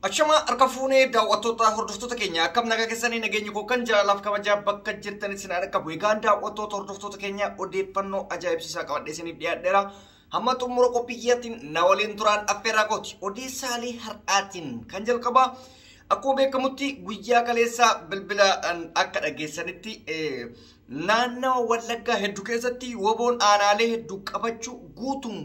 Achama harka fuunee daawwattoota hordoftoota keenya akkam nagaa keessanii nageenya koo kan jaalalaaf kabajaa bakka jirtanitti sinaan akka bu'eegaan daawwattoota hordoftoota keenya odeeffannoo ajaa'ibsiisaa qabadhee isiniif dhiyaadheera. Hamma xumura qophiyyaatiin na waliin turaan affeerraa kooti. Odeessaalee har'aatiin kan jalqabaa akkuma beekamutti guyyaa kaleessaa bilbila akka dhageessanitti naannawa Wallaggaa hedduu keessatti woboon aanaalee hedduu qabachuu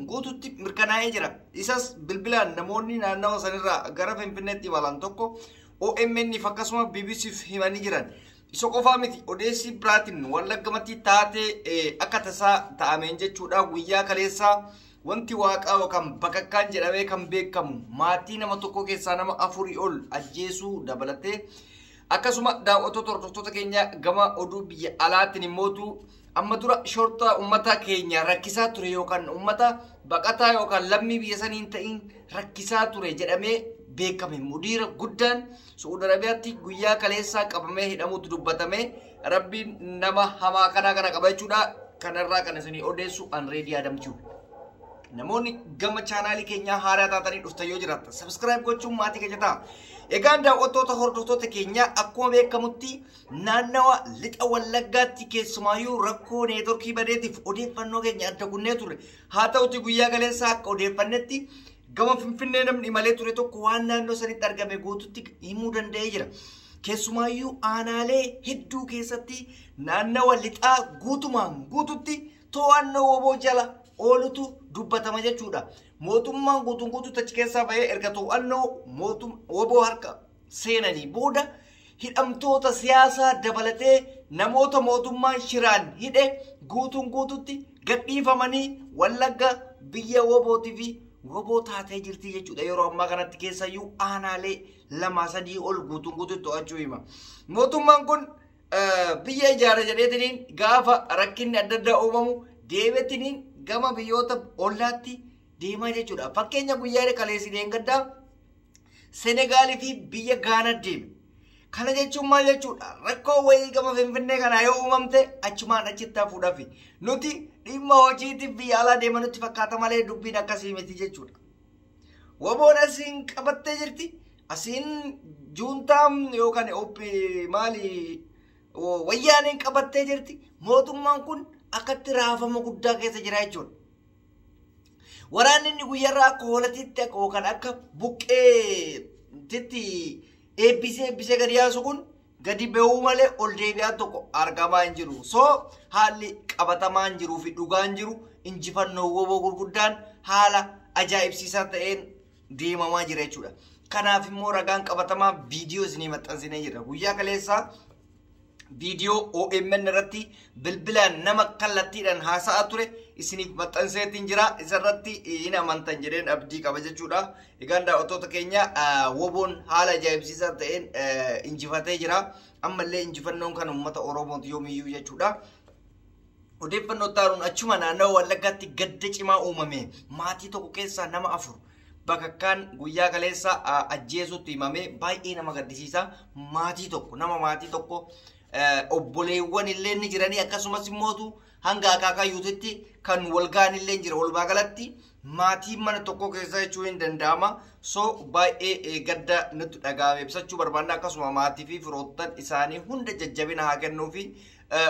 guututti mirkanaa'ee jira. Isas bilbilaan namoonni naannawa sanirraa gara Finfinneetti imalan tokko OMN akkasuma BBCf himanii jiran. Isa qofaa miti odeessi biraatiin Wallaggamatti taatee akka tasaa ta'ameen jechuudha. Guyyaa kaleessaa wanti waaqaa yookaan bakakkaan jedhamee kan beekamu maatii nama tokko keessaa nama 4 ol ajjeesuu dabalatee akkasuma daawwattoota hordoftoota keenya gama oduu biyya alaatiin immootu amma dura shortaa ummata keenya rakkisaa ture yookaan ummata baqataa yookaan lammii biyya saniin ta'in rakkisaa ture jedhamee beekame mudiira guddaan Saudi Arabiyaatti guyyaa kaleessaa qabamee hidhamuutu dubbatame. Rabbiin nama hamaa kana qabachuudha. Kanarraa kan isinii odeessu Anreedii Adamchuu. Namoonni gama chaanaalii keenyaa haaraa taatanii dhuftan yoo jiraatan subscribe gochuun maatii keenya ta'a. Egaan daawwattoota hordoftoota keenya akkuma beekamutti naannawa lixa Wallaggaatti keessumaayyuu rakkoo neetworkii badeetiif odeeffannoo keenya adda gunnee ture. Haa ta'uti guyyaa kaleessaa akka odeeffannetti gama Finfinnee namni imalee ture tokko waan naannoo sanitti argame guututti himuu danda'ee jira. Keessumaayyuu aanaalee hedduu keessatti naannawa lixaa guututti to'annoo woboo jala oolutu dubbatama jechuudha. Mootummaan guutuutti achi keessaa bahee erga to'annoo woboo harka seenanii booda hidhamtoota siyaasaa dabalatee namoota mootummaan shiraan hidhe guutuutti gadhiifamanii Wallagga biyya wobootii fi woboo taatee jirti jechuudha. Yeroo ammaa kanatti keessayyuu aanaalee 2-3 ol guutuutti to'achuu hima. Mootummaan kun biyya ijaara jedheetiniin gaafa rakkinni adda addaa uumamu deebi'etiniin gama biyyoota ollaatti deemaa jechuudha. Fakkeenya guyyaa kaleessineen gaddaa Senegaalii fi biyya Gaanaa deeme. Kana jechuun maal jechuudha? Rakkoo wayii gama Finfinnee kana yoo uumamte achumaan achitti hafuudhaaf nuti dhimma hojiitiif biyya alaa deeman nutti fakkaata malee dubbiin akkasii miti jechuudha. Woboon asiin qabattee jirti. Asiin juuntaan yookaan maali wayyaaniin qabattee jirti. Mootummaan kun akkatti raafama guddaa keessa jira jechuudha. Waraanni inni guyyarraa akka hoolatitti yookaan akka buqqeetitti eebbisee gadi yaasu kun gadi ba'uu malee ol deebi'aa tokko argamaa hin jiru. So haalli qabatamaa hin jiruu fi dhugaa hin jiru injifannoo woboo gurguddaan haala ajaa'ibsiisaa ta'een deemamaa jira jechuudha. Kanaaf immoo ragaan qabatamaa viidiyoo isinii maxxansinee jira. Guyyaa kaleessaa viidiyoo OMN irratti bilbilaan nama kallattiidhaan haasa'aa ture isiniif maxxanseetiin jira. Isarratti hin amantan jedheen abdii qaba jechuudha. Egaan daawwattoota keenya woboon haala ajaa'ibsiisaa ta'een injifatee jira. Ammallee injifannoon kan uummata Oromooti yoomiyyuu jechuudha. Odeeffannoo taaruun achuma naannoo Wallaggaatti gadda cimaa uumame. Maatii tokko keessaa nama 4 bakakkaan guyyaa kaleessaa ajjeesuutti himame baay'ee nama gaddisiisa. Maatii tokko obboleewwan illee ni jiranii akkasumas immootu hanga akaakayyuutitti kan walgaan illee jira. Walumaa galatti maatii mana tokko keessa jechuu hin danda'ama. So baay'ee gadda nutti dhagahame ibsachuu barbaanna. Akkasuma maatii fi firoottan isaanii hunda jajjabina haa kennuufi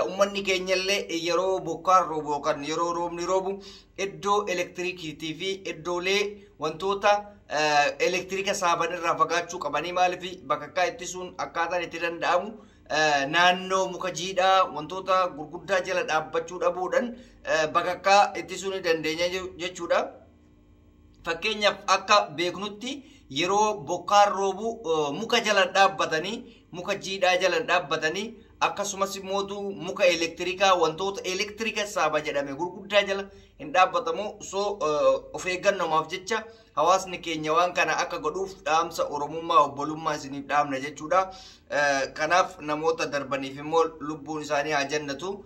ummanni keenya illee yeroo bokkaan roobu yookaan yeroo roobni roobu iddoo elektirikiitii fi iddoolee wantoota elektirika saaban irraa fagaachuu qabanii maaliif bakakkaa ittisuun akkaataan itti danda'amu naannoo muka jiidhaa wantoota gurguddaa jala dhaabbachuu dhabuudhaan bakakkaa ittisuu ni dandeenya jechuudha. Fakkeenyaaf akka beeknutti yeroo bokkaan roobu muka jala dhaabbatanii muka jiidhaa jala dhaabbatanii akkasumas immoo muka elektirikaa wantoota elektirika saaba jedhame gurguddaa jala hin dhaabbatamu. So of eeggannoomaaf jecha hawaasni keenya waan kana akka godhuuf dhaamsa Oromummaa obbolummaa isiniif dhaamna jechuudha. Kanaaf namoota darbaniif immoo lubbuun isaanii haa jannatu.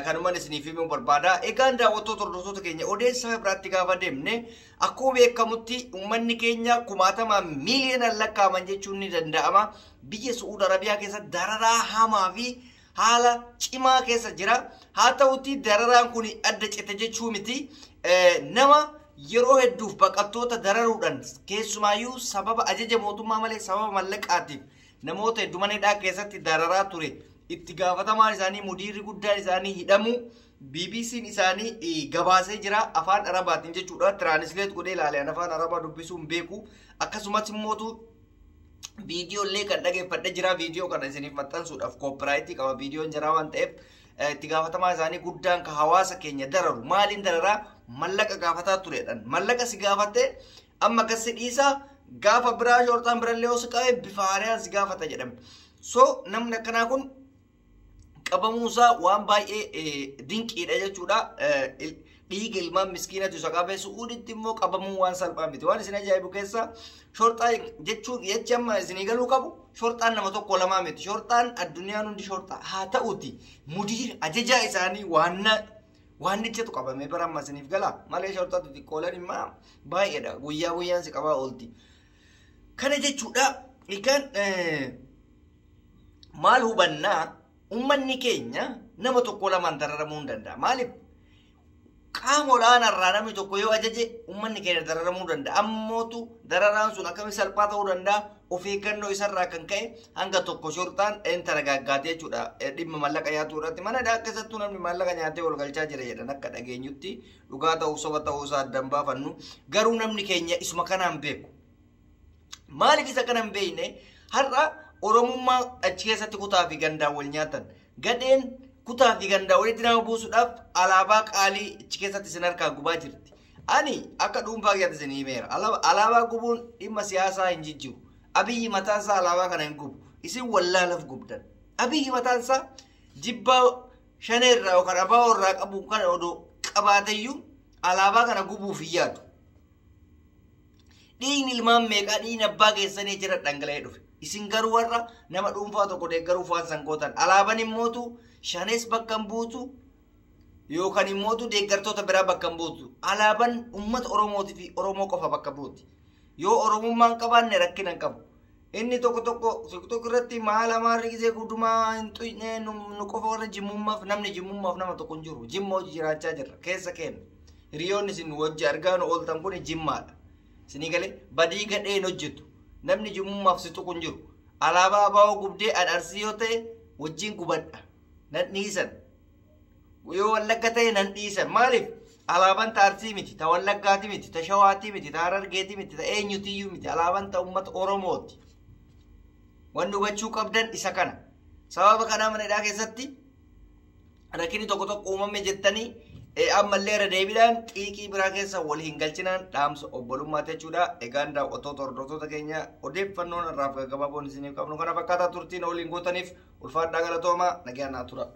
Kanumaan isiniif himuu barbaada. Egaan daawwattoota hordoftoota keenya odeessaa biraatti gaafa deemne akkuma beekamutti uummanni keenya 10,000 miiliyoonaan lakkaa'aman jechuun ni danda'ama. Biyya Saudi Arabiyaa keessatti dararaa hamaa fi haala cimaa keessa jira. Haa ta'uti dararaan kun adda cite jechuu miti. Nama yeroo hedduuf baqattoota dararuudhaan keessumaayyuu sababa ajaja mootummaa malee sababa mallaqaatiif namoota hedduu maneedhaa keessatti dararaa ture itti gaafatamaan isaanii mudiirri guddaan isaanii hidhamu BBC'n isaanii gabaasee jira afaan arabaatiin jechuudha tiraansileet godhee ilaalee afaan arabaa dubbisuun beeku akkasumas immoo viidiyoo illee kan dhageeffadhe jira viidiyoo kana isiniif maxxansuudhaaf koopiraayitii qaba viidiyoon jira waan ta'eef itti gaafatamaa isaanii guddaan ka hawaasa keenya dararu maaliin dararaa mallaqa gaafataa turedhaan mallaqa si gaafatte amma kasi dhiisaa gaafa biraa shortaan birallee osoo qabe bifa haaraan si gaafata jedhame so namni akkanaa kun qabamuusaa waan baay'ee dinqiidha jechuudha dhiiga ilmaan miskiinatu isa qabe su'uuditti immoo qabamuu waan salphaa miti waan isin ajaa'ibu keessa shortaa jechuun jechi amma isinii galuu qabu shortaan nama tokko lamaa miti shortaan addunyaan hundi shortaa haa ta'uti mudiir ajajaa isaanii waan ijjatu qabamee bara amma isiniif gala malee shortaa xixiqqoolan immaa baay'eedha guyyaa guyyaan si qabaa oolti kana jechuudha egaan maal hubannaa ummanni keenya nama tokko lamaan dararamuu hin danda'a maaliif qaamolaan irraa namni tokko yoo ajaje ummanni keenya dararamuu danda'a ammootu dararaan sun akkamitti salphaa ta'uu danda'a of eeggannoo isarraa kan ka'e hanga tokko shortaan intala gaaggaatee jechuudha dhimma mallaqa nyaatuu irratti mana keessattuu namni mallaqa nyaatee ol galchaa jira jedhan akka dhageenyutti dhugaa ta'uu soba ta'uu isaa addan baafannu garuu namni keenya isuma kanaan beeku maaliif isa kana hin beekne har'a oromummaa achi keessatti kutaa fi gandaan wal nyaatan gadheen kutaa fi gandaa walitti nama buusuudhaaf alaabaa qaalii achi keessatti isin harkaa gubaa jirti ani akka dhuunfaa kiyyaatti isin himeera alaabaa gubuun dhimma siyaasaa hin jijjiiru abiyyi mataansaa alaabaa kana hin gubu isin wallaalaaf gubdan abiyyi mataansaa jibbaa shaneerraa yookaan abaaworraa qabu kana odoo qabaateyyuu alaabaa kana gubuuf hin yaadu dhiigni ilmaan meeqaa dhiigni abbaa keessanii jira dhangala'ee dhufe isin garuu warra nama dhuunfaa tokko deeggaruuf waan san gootan alaabaan immootu shanees bakka hin buutu yookaan immootu deeggartoota biraa bakka hin buutu alaabaan uummata Oromootii fi Oromoo qofa bakka buuti yoo Oromummaan qabaanne rakkina hin qabu inni tokko irratti maal amaarri gisee gudumaa hin tuyne nu qofa warra jimmummaaf namni jimmummaaf nama tokko hin jiru jimmoo jiraachaa jirra keessa kenna hiriyoonni isin wajji argaanu ooltan kun jimmaadha isinii galee badii gadheen hojjetu namni jimmummaaf si tuqu hin jiru alaabaa abaa'oo gubdee adharsii yoo ta'e wajjin gubadha nan dhiisan yoo wallagga ta'e nan dhiisan maaliif alaabaan ta arsii miti ta wallaggaati miti ta shawaatii miti ta harargeetii miti ta eenyutiyyuu miti alaabaan ta uummata Oromooti wanni hubachuu qabdan isa kana sababa kanaa manadhaa keessatti rakkinni tokko uumame jettanii ammallee irra deebiidhaan xiiqii biraa keessa wal hin galchinaan dhaamsa obbolummaa jechuudha egaan daawwattoota hordoftoota keenya odeeffannoon irraa gabaaboon isiniif qabnu kana fakkaataa turtiin waliin gootaniif ulfaadhaa galatoomaa nagaan naa tura